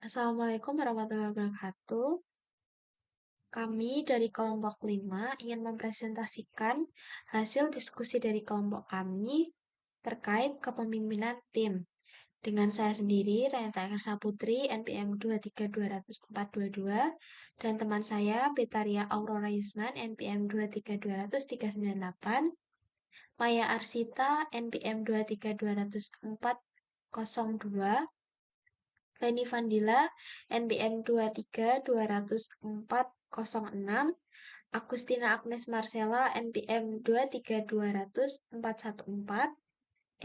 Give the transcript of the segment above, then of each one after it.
Assalamualaikum warahmatullahi wabarakatuh. Kami dari kelompok 5 ingin mempresentasikan hasil diskusi dari kelompok kami terkait kepemimpinan tim. Dengan saya sendiri, Renata Eka Putri, NPM 2320422, dan teman saya, Betaria Aurora Yusman, NPM 2323398, Maya Arsita, NPM 2320402, Feni Fandila, NBM 2320406, Agustina Agnes Marcella, NPM 2320414,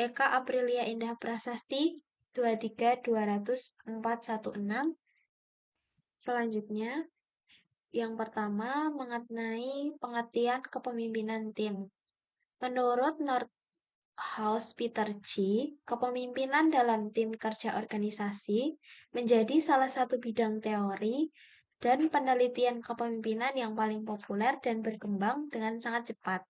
Eka Aprilia Indah Prasasti, 2320416. Selanjutnya, yang pertama mengenai pengertian kepemimpinan tim. Menurut House Peter G., kepemimpinan dalam tim kerja organisasi menjadi salah satu bidang teori dan penelitian kepemimpinan yang paling populer dan berkembang dengan sangat cepat.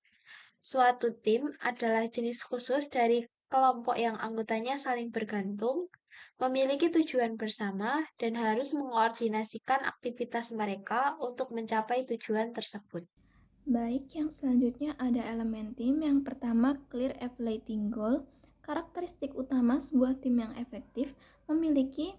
Suatu tim adalah jenis khusus dari kelompok yang anggotanya saling bergantung, memiliki tujuan bersama, dan harus mengoordinasikan aktivitas mereka untuk mencapai tujuan tersebut. Baik, yang selanjutnya ada elemen tim. Yang pertama, clear evaluating goal. Karakteristik utama sebuah tim yang efektif memiliki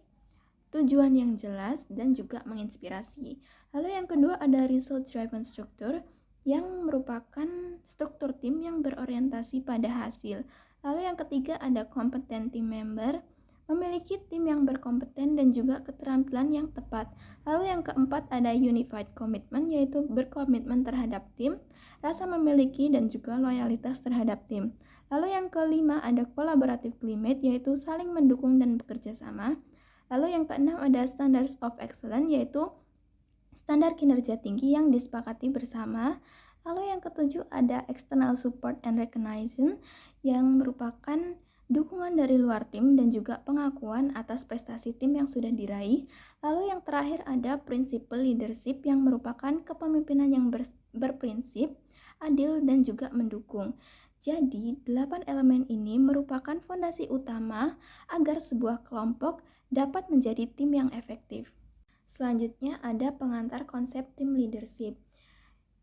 tujuan yang jelas dan juga menginspirasi. Lalu yang kedua ada result driven structure yang merupakan struktur tim yang berorientasi pada hasil. Lalu yang ketiga ada competent team member, memiliki tim yang berkompeten dan juga keterampilan yang tepat. Lalu yang keempat ada unified commitment, yaitu berkomitmen terhadap tim, rasa memiliki dan juga loyalitas terhadap tim. Lalu yang kelima ada collaborative climate, yaitu saling mendukung dan bekerja sama. Lalu yang keenam ada standards of excellence, yaitu standar kinerja tinggi yang disepakati bersama. Lalu yang ketujuh ada external support and recognition yang merupakan dukungan dari luar tim dan juga pengakuan atas prestasi tim yang sudah diraih. Lalu yang terakhir ada principle leadership yang merupakan kepemimpinan yang berprinsip, adil dan juga mendukung. Jadi, 8 elemen ini merupakan fondasi utama agar sebuah kelompok dapat menjadi tim yang efektif. Selanjutnya ada pengantar konsep tim leadership.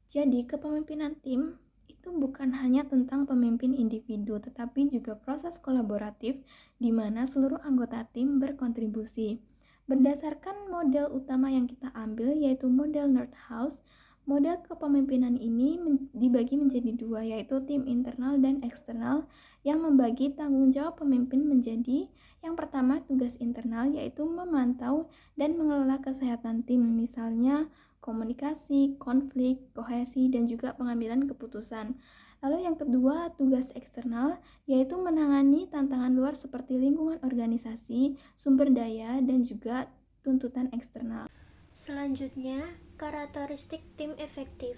Jadi, kepemimpinan tim itu bukan hanya tentang pemimpin individu, tetapi juga proses kolaboratif di mana seluruh anggota tim berkontribusi. Berdasarkan model utama yang kita ambil, yaitu model Nordhaus, model kepemimpinan ini dibagi menjadi dua, yaitu tim internal dan eksternal, yang membagi tanggung jawab pemimpin menjadi yang pertama tugas internal, yaitu memantau dan mengelola kesehatan tim, misalnya komunikasi, konflik, kohesi, dan juga pengambilan keputusan. Lalu yang kedua, tugas eksternal, yaitu menangani tantangan luar seperti lingkungan organisasi, sumber daya, dan juga tuntutan eksternal. Selanjutnya, karakteristik tim efektif.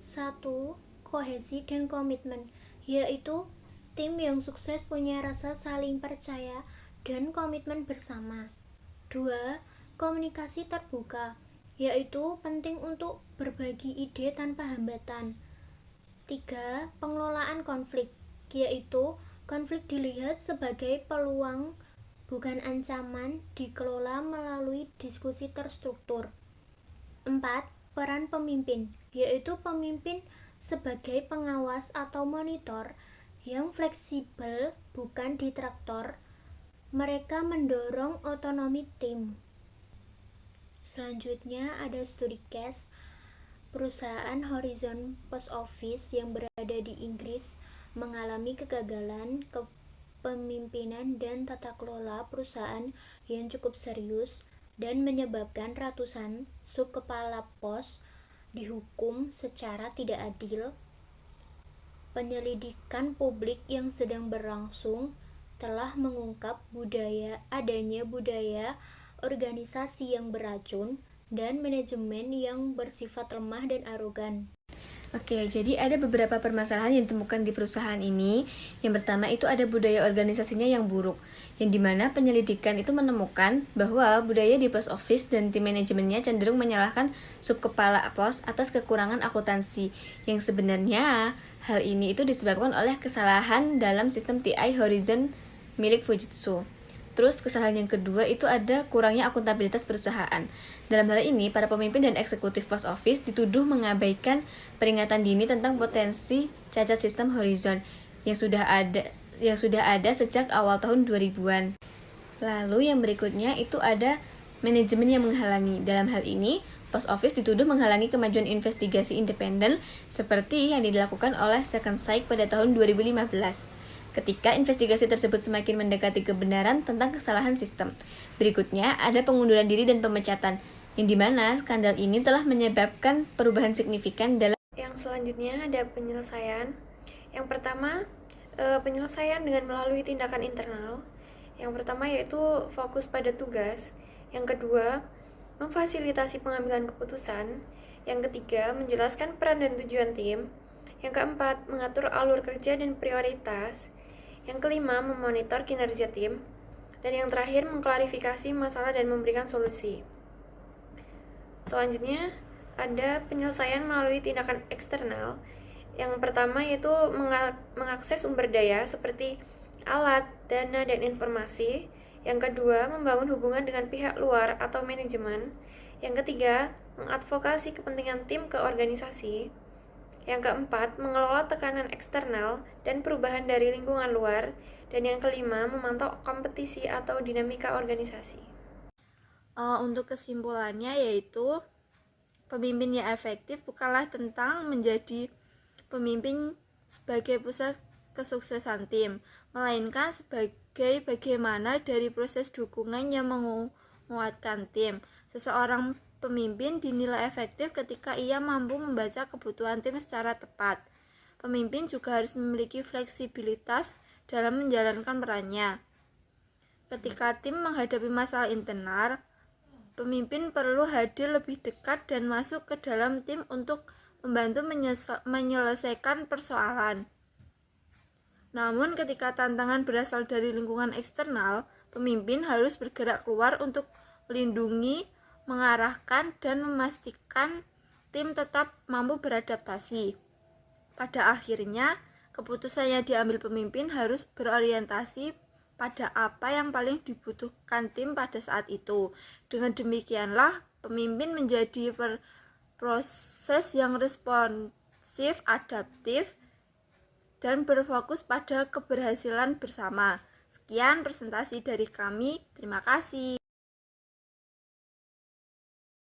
1. Kohesi dan komitmen, yaitu tim yang sukses punya rasa saling percaya dan komitmen bersama. 2. Komunikasi terbuka, yaitu penting untuk berbagi ide tanpa hambatan. 3. Pengelolaan konflik, yaitu konflik dilihat sebagai peluang bukan ancaman, dikelola melalui diskusi terstruktur. 4. Peran pemimpin, yaitu pemimpin sebagai pengawas atau monitor yang fleksibel, bukan ditraktor. Mereka mendorong otonomi tim. Selanjutnya ada studi case. Perusahaan Horizon Post Office yang berada di Inggris mengalami kegagalan kepemimpinan dan tata kelola perusahaan yang cukup serius dan menyebabkan ratusan sub kepala pos dihukum secara tidak adil. Penyelidikan publik yang sedang berlangsung telah mengungkap adanya budaya organisasi yang beracun dan manajemen yang bersifat lemah dan arogan. Oke, jadi ada beberapa permasalahan yang ditemukan di perusahaan ini. Yang pertama itu ada budaya organisasinya yang buruk, yang dimana penyelidikan itu menemukan bahwa budaya di post office dan tim manajemennya cenderung menyalahkan sub kepala pos atas kekurangan akuntansi, yang sebenarnya hal ini itu disebabkan oleh kesalahan dalam sistem TI Horizon milik Fujitsu. Terus kesalahan yang kedua itu ada kurangnya akuntabilitas perusahaan. Dalam hal ini, para pemimpin dan eksekutif post office dituduh mengabaikan peringatan dini tentang potensi cacat sistem Horizon yang sudah ada sejak awal tahun 2000-an. Lalu yang berikutnya itu ada manajemen yang menghalangi. Dalam hal ini, post office dituduh menghalangi kemajuan investigasi independen seperti yang dilakukan oleh Second Sight pada tahun 2015. Ketika investigasi tersebut semakin mendekati kebenaran tentang kesalahan sistem. Berikutnya, ada pengunduran diri dan pemecatan, yang dimana skandal ini telah menyebabkan perubahan signifikan dalam. Yang selanjutnya ada penyelesaian. Yang pertama, penyelesaian dengan melalui tindakan internal. Yang pertama yaitu fokus pada tugas. Yang kedua, memfasilitasi pengambilan keputusan. Yang ketiga, menjelaskan peran dan tujuan tim. Yang keempat, mengatur alur kerja dan prioritas. Yang kelima, memonitor kinerja tim. Dan yang terakhir, mengklarifikasi masalah dan memberikan solusi. Selanjutnya, ada penyelesaian melalui tindakan eksternal. Yang pertama yaitu mengakses sumber daya seperti alat, dana, dan informasi. Yang kedua, membangun hubungan dengan pihak luar atau manajemen. Yang ketiga, mengadvokasi kepentingan tim ke organisasi. Yang keempat, mengelola tekanan eksternal dan perubahan dari lingkungan luar. Dan yang kelima, memantau kompetisi atau dinamika organisasi. Untuk kesimpulannya yaitu pemimpin yang efektif bukanlah tentang menjadi pemimpin sebagai pusat kesuksesan tim, melainkan sebagai bagaimana dari proses dukungan yang menguatkan tim. Seseorang pemimpin dinilai efektif ketika ia mampu membaca kebutuhan tim secara tepat. Pemimpin juga harus memiliki fleksibilitas dalam menjalankan perannya. Ketika tim menghadapi masalah internal, pemimpin perlu hadir lebih dekat dan masuk ke dalam tim untuk membantu menyelesaikan persoalan. Namun ketika tantangan berasal dari lingkungan eksternal, pemimpin harus bergerak keluar untuk melindungi, mengarahkan, dan memastikan tim tetap mampu beradaptasi. Pada akhirnya, keputusan yang diambil pemimpin harus berorientasi pada apa yang paling dibutuhkan tim pada saat itu. Dengan demikianlah, pemimpin menjadi proses yang responsif, adaptif, dan berfokus pada keberhasilan bersama. Sekian presentasi dari kami. Terima kasih.